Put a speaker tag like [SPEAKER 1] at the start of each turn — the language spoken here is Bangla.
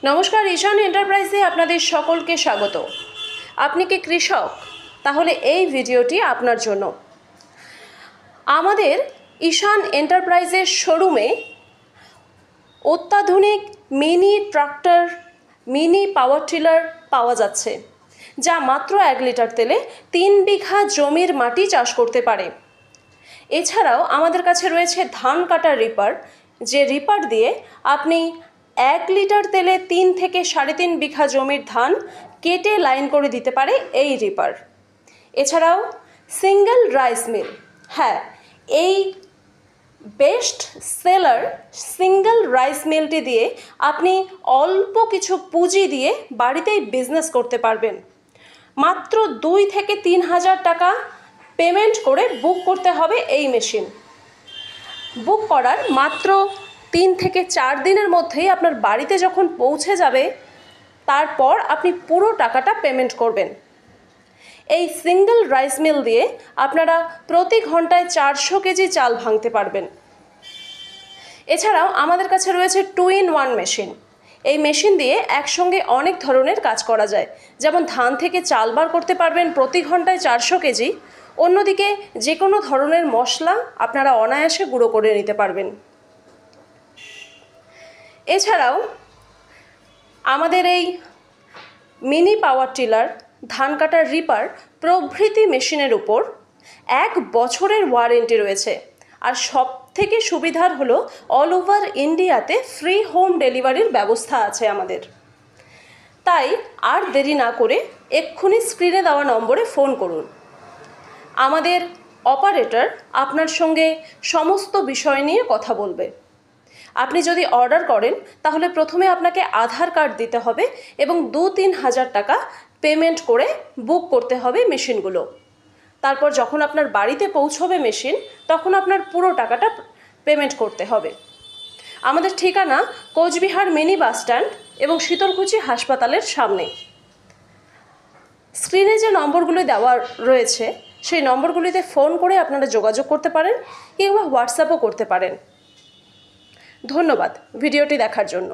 [SPEAKER 1] নমস্কার, ঈশান এন্টারপ্রাইজে আপনাদের সকলকে স্বাগত। আপনি কি কৃষক? তাহলে এই ভিডিওটি আপনার জন্য। আমাদের ঈশান এন্টারপ্রাইজের শোরুমে অত্যাধুনিক mini tractor, mini power tiller পাওয়া যাচ্ছে, যা মাত্র 1 লিটার তেলে 3 বিঘা জমির মাটি চাষ করতে পারে। এছাড়াও আমাদের কাছে রয়েছে ধান কাটার রিপার, যে রিপার দিয়ে আপনি 1 লিটার তেলে 3 থেকে 3.5 বিঘা জমির ধান কেটে লাইন করে দিতে পারে এই রিপার। এছাড়াও সিঙ্গেল রাইস মিল, হ্যাঁ, এই বেস্ট সেলার সিঙ্গেল রাইস মিলটি দিয়ে আপনি অল্প কিছু পুঁজি দিয়ে বাড়িতেই বিজনেস করতে পারবেন। মাত্র 2 থেকে 3 হাজার টাকা পেমেন্ট করে বুক করতে হবে এই মেশিন। বুক করার মাত্র 3 থেকে 4 দিনের মধ্যেই আপনার বাড়িতে যখন পৌঁছে যাবে, তারপর আপনি পুরো টাকাটা পেমেন্ট করবেন। এই সিঙ্গেল রাইস মিল দিয়ে আপনারা প্রতি ঘন্টায় 400 কেজি চাল ভাঙতে পারবেন। এছাড়াও আমাদের কাছে রয়েছে 2-in-1 মেশিন। এই মেশিন দিয়ে একসঙ্গে অনেক ধরনের কাজ করা যায়, যেমন ধান থেকে চাল বার করতে পারবেন প্রতি ঘন্টায় 400 কেজি। অন্যদিকে যে কোনো ধরনের মশলা আপনারা অনায়াসে গুঁড়ো করে নিতে পারবেন। এছাড়াও আমাদের এই মিনি পাওয়ার টিলার, ধান কাটার রিপার প্রভৃতি মেশিনের উপর 1 বছরের ওয়ারেন্টি রয়েছে। আর সব থেকে সুবিধার হলো অল ওভার ইন্ডিয়াতে ফ্রি হোম ডেলিভারির ব্যবস্থা আছে আমাদের। তাই আর দেরি না করে এক্ষুনি স্ক্রিনে দেওয়া নম্বরে ফোন করুন। আমাদের অপারেটর আপনার সঙ্গে সমস্ত বিষয় নিয়ে কথা বলবে। আপনি যদি অর্ডার করেন তাহলে প্রথমে আপনাকে আধার কার্ড দিতে হবে এবং 2-3 হাজার টাকা পেমেন্ট করে বুক করতে হবে মেশিনগুলো। তারপর যখন আপনার বাড়িতে পৌঁছবে মেশিন, তখন আপনার পুরো টাকাটা পেমেন্ট করতে হবে। আমাদের ঠিকানা কোচবিহার মিনি বাস স্ট্যান্ড এবং শীতলকুচি হাসপাতালের সামনে। স্ক্রিনে যে নম্বরগুলো দেওয়া রয়েছে সেই নম্বরগুলিতে ফোন করে আপনারা যোগাযোগ করতে পারেন কিংবা হোয়াটসঅ্যাপও করতে পারেন। ধন্যবাদ ভিডিওটি দেখার জন্য।